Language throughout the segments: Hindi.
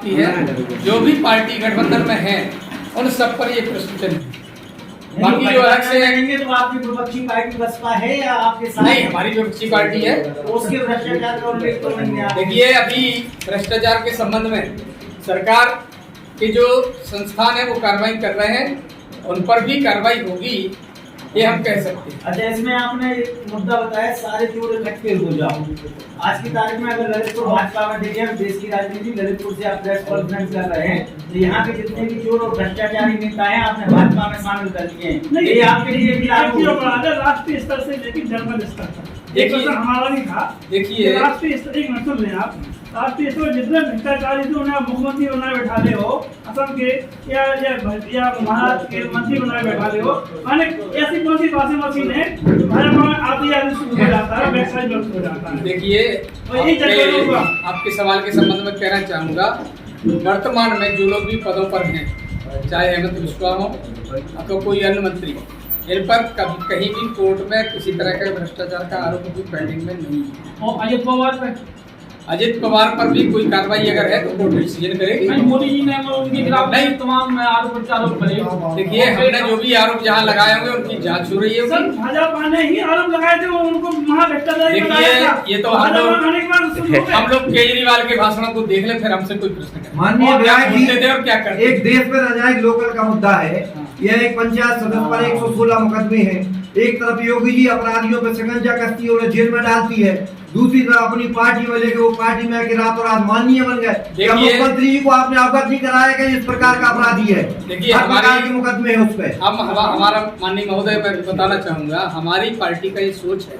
की है, जो भी पार्टी गठबंधन में है उन सब पर ये प्रश्न चलेंगे। बाकी जो अलग से रहेंगे तो आपकी विपक्षी पार्टी बसपा है या आपके साथ? नहीं, हमारी विपक्षी पार्टी है। उसके भ्रष्टाचार का उल्लेख तो नहीं है। देखिए, अभी भ्रष्टाचार के संबंध में सरकार के जो संस्थान है वो कार्रवाई कर रहे हैं, उन पर भी कार्रवाई होगी, ये हम कह सकते हैं। अच्छा, इसमें आपने एक मुद्दा बताया सारे चोर इकट्ठे हो जाओ। आज की तारीख में अगर ललितपुर भाजपा में देखें, हम देश की राजनीति ललितपुर से आप प्रेस कॉन्फ्रेंस कर रहे हैं, तो यहाँ के जितने भी चोर और भ्रष्टाचारी नेता हैं आपने भाजपा में शामिल कर लिए हैं। ये आपके लिए भी राष्ट्रीय स्तर से लेकिन जनपद स्तर तक हमारा नहीं था। देखिए, राष्ट्रीय स्तर एक मतलब लें आप, राष्ट्रीय स्तर पर जितने भ्रष्टाचारी थे उन्हें मुख्यमंत्री बनाए बैठा ले हो, असम के या महाराष्ट्र के मंत्री बनाए बैठा ले हो, माने ऐसी कौन सी वाशिंग मशीन है भाजपा में आती आदमी शुरू हो जाता है, वेबसाइट बंद हो जाता है। देखिए, आपके सवाल के संबंध में कहना चाहूँगा, वर्तमान में जो लोग भी पदों पर हैं, चाहे हेमंत बिश्वा हो अथवा कोई अन्य मंत्री, इन पर कभी कहीं भी कोर्ट में किसी तरह का भ्रष्टाचार का आरोप भी पेंडिंग में नहीं है। और अजित पवार पर भी कोई कार्रवाई अगर है तो कोर्ट डिसीजन करेगी। मोदी जी ने उनके खिलाफ नहीं तमाम आरोप प्रत्यारोप करे। देखिए, हमने जो भी आरोप जहाँ लगाए होंगे उनकी जांच हो रही है। सर, भाजपा ने ही आरोप लगाए थे, उनको महाभ्रष्टाचारी बनाया था। ये तो हम लोग केजरीवाल के भाषणों को देख ले, फिर हमसे कोई प्रश्न करें। माननीय विधायक जी, और क्या करते? एक देश में राजनयिक लोकल का मुद्दा है। यह एक पंचायत सदस्य पर 116 मुकदमे हैं। एक तरफ योगी जी अपराधियों पर शिकंजा कसती है, उन्हें जेल में डालती है, दूसरी तरफ अपनी पार्टी में लेके वो पार्टी में आके रातों रात माननीय बन गए। मुख्यमंत्री जी को आपने अवगत नहीं कराया कि इस प्रकार का अपराधी है। देखिए, हमारे मुकदमे है उस पर। हमारा माननीय महोदय, मैं बताना चाहूंगा, हमारी पार्टी का ये सोच है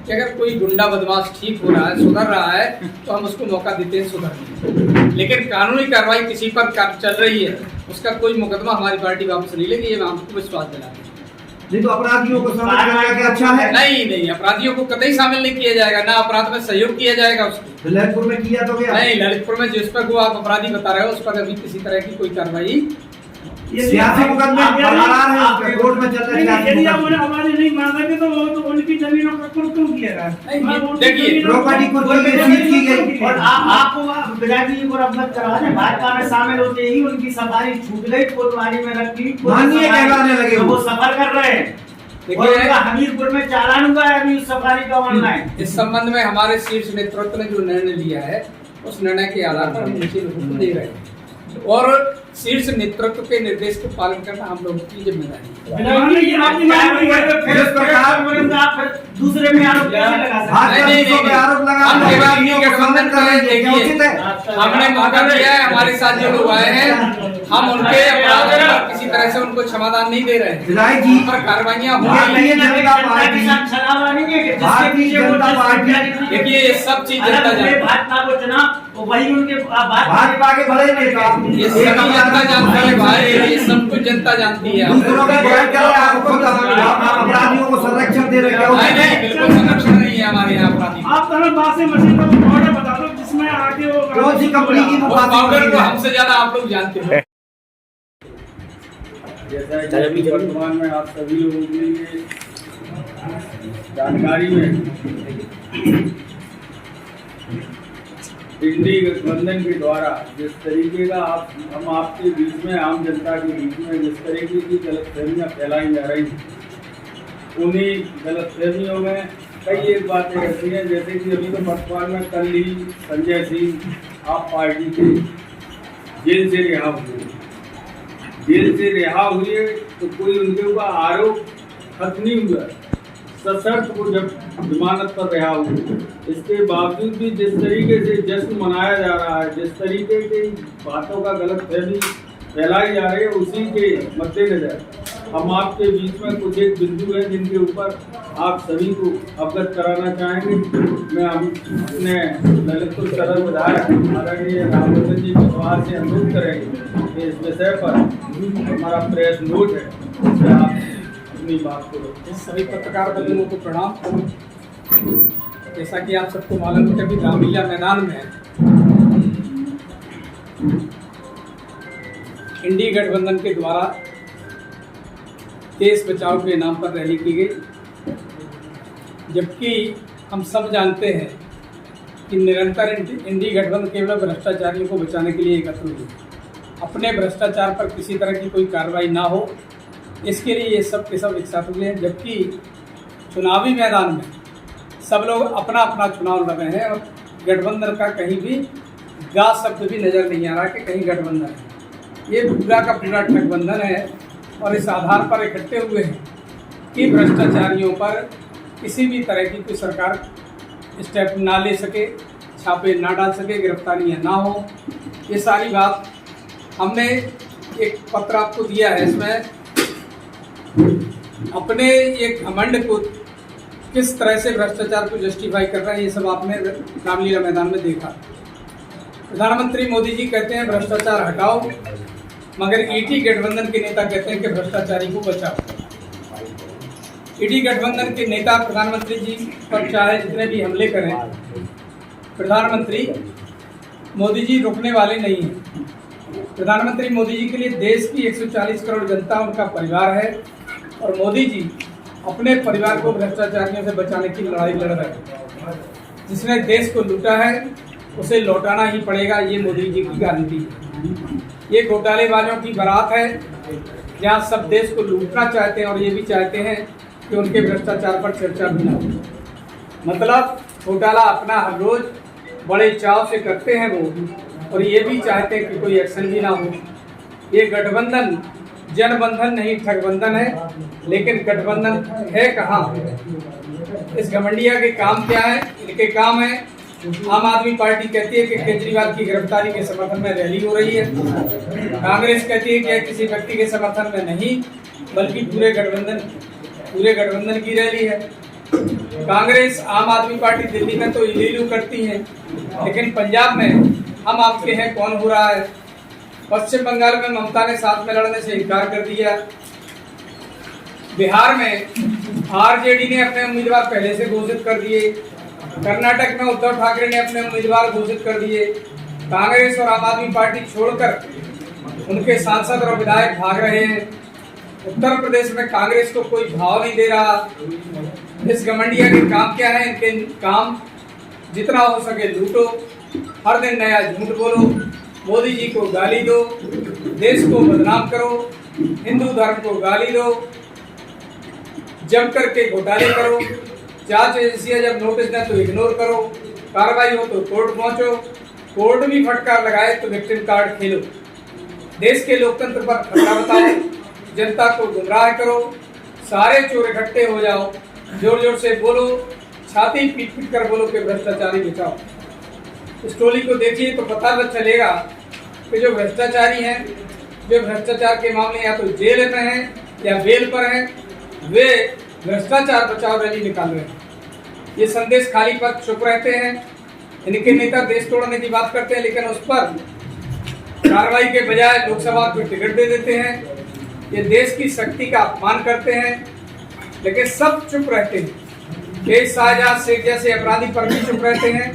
कि अगर कोई गुंडा बदमाश ठीक हो रहा है, सुधर रहा है, तो हम उसको मौका देते हैं सुधरने। लेकिन कानूनी कार्रवाई किसी पर चल रही है, उसका कोई मुकदमा हमारी पार्टी वापस नहीं लेगी, ये मैं आपको विश्वास दिलाता हूं। नहीं तो अपराधियों को शामिल करना क्या अच्छा है? नहीं, अपराधियों को कतई शामिल नहीं किया जाएगा, ना अपराध में सहयोग किया जाएगा उसको। ललितपुर में किया तो क्या? नहीं, ललितपुर में जिस पर आप अपराधी बता रहे हो उस पर अभी किसी तरह की कोई कार्रवाई सियासी मुकदमे फरार है, उसके कोर्ट में चल रहे हैं। यदि आप अपराधी नहीं मान सके तो उनकी जमीनों का कुर्क क्यों किया गया? देखिए, प्रॉपर्टी को सीज की गई। और आपको विधायक जी को अवगत करा दें, भाजपा में शामिल होते ही उनकी सफारी छूट गई, कोतवाली में रखी, माननीय कहलाने लगे, वो सफर कर रहे हैं। देखिए, हमीरपुर में चालान हुआ है अभी उस सफारी का ऑनलाइन। इस संबंध में हमारे शीर्ष नेतृत्व ने जो निर्णय लिया है, उस निर्णय के आधार पर हम नीचे लोगों को दे रहे हैं, और शीर्ष नेतृत्व के निर्देश को पालन करना हम लोगों की जिम्मेदारी है। दूसरे में आरोप कैसे लगा हमने मौका दिया है, हमारे साथ जो लोग आए हैं, हम उनके अपराध पर किसी तरह से उनको क्षमादान नहीं दे रहे हैं, पर कार्रवाइयाँ भारतीय जनता पार्टी, देखिए, ये सब चीज जनता जानती है, भाजपा को चुना वही उनके भाजपा के बड़े नेता, ये सभी जनता जानती है भाई, ये सब कुछ जनता जानती है। दूसरों का बुराई कर रहे हैं, आप खुद अपराधियों को संरक्षण दे रहे हैं। बिल्कुल संरक्षण नहीं है हमारे यहाँ अपराधी। आप तरह बासे मशीन का ऑर्डर बता दो जिसमें आगे वो कौन सी कंपनी की पाउडर को हमसे ज्यादा आप लोग जानते हो। जैसा कि वर्तमान में आप सभी लोगों के लिए जानकारी है, इंडी गठबंधन के द्वारा जिस तरीके का हम आपके बीच में, आम जनता के बीच में जिस तरीके की गलतफहमियाँ फैलाई जा रही हैं, उन्हीं गलतफहमियों में कई एक बातें ऐसी हैं, जैसे कि अभी तो वर्तमान में कल ही संजय सिंह आप पार्टी के जेल से रिहा हुए। जेल से रिहा हुए तो कोई उनके ऊपर आरोप खत्म नहीं हुआ, सशर्त वो जब जमानत पर रिहा हुए। इसके बावजूद भी जिस तरीके से जश्न मनाया जा रहा है, जिस तरीके की बातों का गलतफहमी फैलाई जा रही है, उसी के मद्देनजर हम आपके बीच में कुछ एक बिंदु हैं जिनके ऊपर आप सभी को अवगत कराना चाहेंगे। मैं अपने ललितपुर सदर विधायक आदरणीय रामवचन जी कुशवाहा से अनुरोध करेंगे कि इस विषय पर हमारा प्रेस नोट है, उससे आप अपनी बात को। सभी पत्रकार बंधुओं को प्रणाम। जैसा कि आप सबको मालूम है कि अभी रामलीला मैदान में इंडी गठबंधन के द्वारा देश बचाओ के नाम पर रैली की गई, जबकि हम सब जानते हैं कि निरंतर इंडी गठबंधन केवल भ्रष्टाचारियों को बचाने के लिए एकत्र हुई, अपने भ्रष्टाचार पर किसी तरह की कोई कार्रवाई ना हो, इसके लिए ये सब के सब एक साथ हुए हैं। जबकि चुनावी मैदान में सब लोग अपना अपना चुनाव लड़ रहे हैं और गठबंधन का कहीं भी गा शब्द भी नज़र नहीं आ रहा कि कहीं गठबंधन है। ये पूरा का पूरा गठबंधन है और इस आधार पर इकट्ठे हुए हैं कि भ्रष्टाचारियों पर किसी भी तरह की कोई सरकार स्टेप ना ले सके, छापे ना डाल सके, गिरफ्तारियां ना हो। ये सारी बात हमने एक पत्र आपको दिया है, इसमें अपने एक घमंड को किस तरह से भ्रष्टाचार को जस्टिफाई कर रहा है, ये सब आपने रामलीला मैदान में देखा। प्रधानमंत्री मोदी जी कहते हैं भ्रष्टाचार हटाओ, मगर ईडी गठबंधन के नेता कहते हैं कि भ्रष्टाचारी को बचाओ। ईडी गठबंधन के नेता प्रधानमंत्री जी पर चाहे जितने भी हमले करें, प्रधानमंत्री मोदी जी रुकने वाले नहीं हैं। प्रधानमंत्री मोदी जी के लिए देश की 140 करोड़ जनता उनका परिवार है और मोदी जी अपने परिवार को भ्रष्टाचारियों से बचाने की लड़ाई लड़ रहे हैं। जिसने देश को लूटा है उसे लौटाना ही पड़ेगा, ये मोदी जी की गारंटी है। ये घोटालेबाजों की बारात है, जहाँ सब देश को लूटना चाहते हैं और ये भी चाहते हैं कि उनके भ्रष्टाचार पर चर्चा भी ना हो। मतलब घोटाला अपना हर रोज बड़े चाव से करते हैं वो, और ये भी चाहते हैं कि कोई एक्शन भी ना हो। ये गठबंधन जनबंधन नहीं ठगबंधन है, लेकिन गठबंधन है कहाँ? इस घमंडिया के काम क्या है? इनके काम है, आम आदमी पार्टी कहती है कि केजरीवाल की गिरफ्तारी के समर्थन में रैली हो रही है, कांग्रेस कहती है कि किसी व्यक्ति के समर्थन में नहीं बल्कि पूरे गठबंधन की रैली है। कांग्रेस आम आदमी पार्टी दिल्ली में तो इलीलू करती है, लेकिन पंजाब में हम आपके हैं कौन हो रहा है। पश्चिम बंगाल में ममता ने साथ में लड़ने से इनकार कर दिया। बिहार में आरजेडी ने अपने उम्मीदवार पहले से घोषित कर दिए। कर्नाटक में उद्धव ठाकरे ने अपने उम्मीदवार घोषित कर दिए। कांग्रेस और आम आदमी पार्टी छोड़कर उनके सांसद और विधायक भाग रहे हैं। उत्तर प्रदेश में कांग्रेस को कोई भाव नहीं दे रहा। इस घमंडिया के काम क्या है? इनके काम जितना हो सके लूटो, हर दिन नया झूठ बोलो, मोदी जी को गाली दो, देश को बदनाम करो, हिंदू धर्म को गाली दो, जम करके घोटाले करो, जांच एजेंसियां जब नोटिस दें तो इग्नोर करो, कार्रवाई हो तो कोर्ट पहुंचो, कोर्ट भी फटकार लगाए तो विक्टिम कार्ड खेलो, देश के लोकतंत्र पर खतरा बताओ, जनता को गुमराह करो, सारे चोर इकट्ठे हो जाओ, जोर जोर से बोलो, छाती पीट पीट कर बोलो कि भ्रष्टाचारी बचाओ। इस टोली को देखिए तो पता चलेगा कि जो भ्रष्टाचारी हैं, जो भ्रष्टाचार के मामले या तो जेल में हैं या बेल पर हैं, वे भ्रष्टाचार बचाओ रैली निकाल रहे हैं। ये संदेश खाली पर चुप रहते हैं। इनके नेता देश तोड़ने की बात करते हैं, लेकिन उस पर कार्रवाई के बजाय लोकसभा को टिकट दे देते हैं। ये देश की शक्ति का अपमान करते हैं, लेकिन सब चुप रहते हैं। ये शाहजहां शेख जैसे अपराधी पर भी चुप रहते हैं।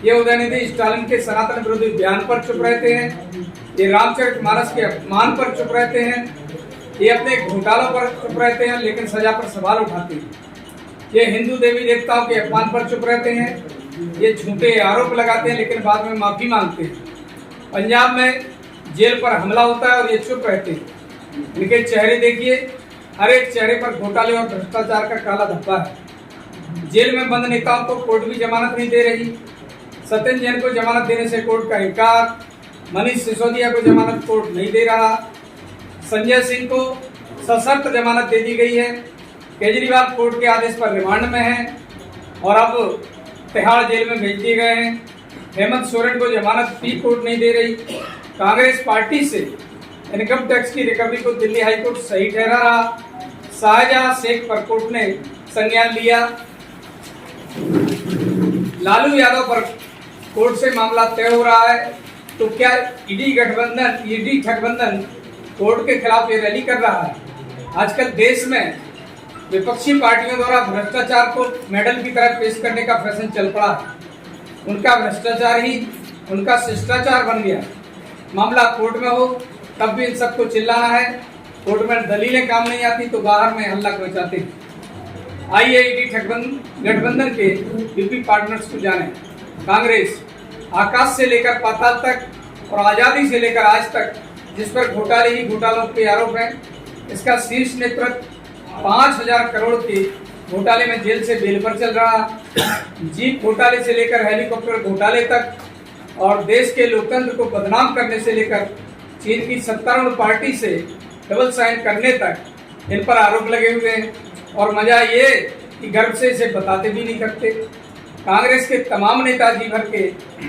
ये उदयनिधि स्टालिन के सनातन विरोधी बयान पर चुप रहते हैं। ये रामचरितमानस के अपमान पर चुप रहते हैं। ये अपने घोटालों पर चुप रहते हैं, लेकिन सजा पर सवाल उठाते हैं। ये हिंदू देवी देवताओं के अपमान पर चुप रहते हैं। ये झूठे आरोप लगाते हैं, लेकिन बाद में माफी मांगते हैं। पंजाब में जेल पर हमला होता है और ये चुप रहते हैं। इनके चेहरे देखिए, हर एक चेहरे पर घोटाले और भ्रष्टाचार का काला धब्बा है। जेल में बंद नेताओं को कोर्ट भी जमानत नहीं दे रही। सत्येंद्र जैन को जमानत देने से कोर्ट का इनकार। मनीष सिसोदिया को जमानत कोर्ट नहीं दे रहा। संजय सिंह को सशर्त जमानत दे दी गई है। केजरीवाल कोर्ट के आदेश पर रिमांड में है और अब तिहाड़ जेल में भेज दिए गए हैं। हेमंत सोरेन को जमानत भी कोर्ट नहीं दे रही। कांग्रेस पार्टी से इनकम टैक्स की रिकवरी को दिल्ली हाईकोर्ट सही ठहरा रहा। शाहजहां शेख पर कोर्ट ने संज्ञान लिया। लालू यादव पर कोर्ट से मामला तय हो रहा है। तो क्या ईडी ठगबंधन कोर्ट के खिलाफ ये रैली कर रहा है? आजकल देश में विपक्षी पार्टियों द्वारा भ्रष्टाचार को मेडल की तरह पेश करने का फैशन चल पड़ा है। उनका भ्रष्टाचार ही उनका शिष्टाचार बन गया। मामला कोर्ट में हो तब भी इन सबको चिल्लाना है। कोर्ट में दलीलें काम नहीं आती तो बाहर में हल्ला मचाते हैं। आइए ईडी गठबंधन के यूपी पार्टनर्स को जाने। कांग्रेस आकाश से लेकर पाताल तक और आज़ादी से लेकर आज तक जिस पर घोटाले ही घोटालों के आरोप हैं, इसका शीर्ष नेतृत्व 5,000 करोड़ के घोटाले में जेल से बेल पर चल रहा। जीप घोटाले से लेकर हेलीकॉप्टर घोटाले तक और देश के लोकतंत्र को बदनाम करने से लेकर चीन की सत्तारूढ़ पार्टी से डबल साइन करने तक इन पर आरोप लगे हुए हैं। और मजा ये कि गर्व से इसे बताते भी नहीं करते। कांग्रेस के तमाम नेता जी भर के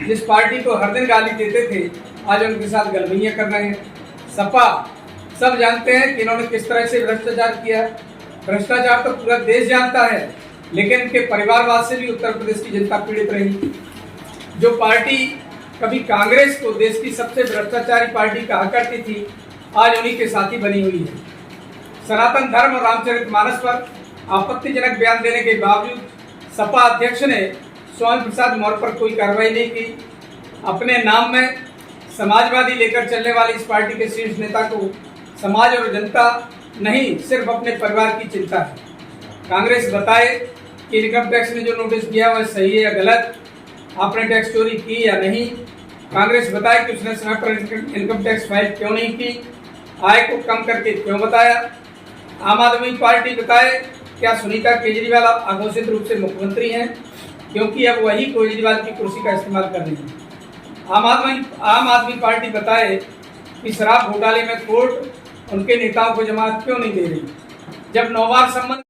जिस पार्टी को हर दिन गाली देते थे, आज उनके साथ गलबैयां कर रहे हैं। सपा सब जानते हैं कि इन्होंने किस तरह से भ्रष्टाचार किया। भ्रष्टाचार तो पूरा देश जानता है, लेकिन इनके परिवारवाद से भी उत्तर प्रदेश की जनता पीड़ित रही। जो पार्टी कभी कांग्रेस को देश की सबसे भ्रष्टाचारी पार्टी कहा करती थी, आज उन्हीं के साथी बनी हुई है। सनातन धर्म और रामचरितमानस पर आपत्तिजनक बयान देने के बावजूद सपा अध्यक्ष ने स्वामी प्रसाद मौर्य पर कोई कार्रवाई नहीं की। अपने नाम में समाजवादी लेकर चलने वाली इस पार्टी के शीर्ष नेता को समाज और जनता नहीं, सिर्फ अपने परिवार की चिंता है। कांग्रेस बताए कि इनकम टैक्स ने जो नोटिस किया वह सही है या गलत, आपने टैक्स चोरी की या नहीं। कांग्रेस बताए कि उसने समय पर इनकम टैक्स फाइल क्यों नहीं की, आय को कम करके क्यों बताया। आम आदमी पार्टी बताए क्या सुनीता केजरीवाल अघोषित रूप से मुख्यमंत्री हैं, क्योंकि अब वही केजरीवाल की कुर्सी का इस्तेमाल कर रही है। आम आदमी पार्टी बताए कि शराब घोटाले में कोर्ट उनके नेताओं को जमानत क्यों नहीं दे रही, जब 9 बार संबंध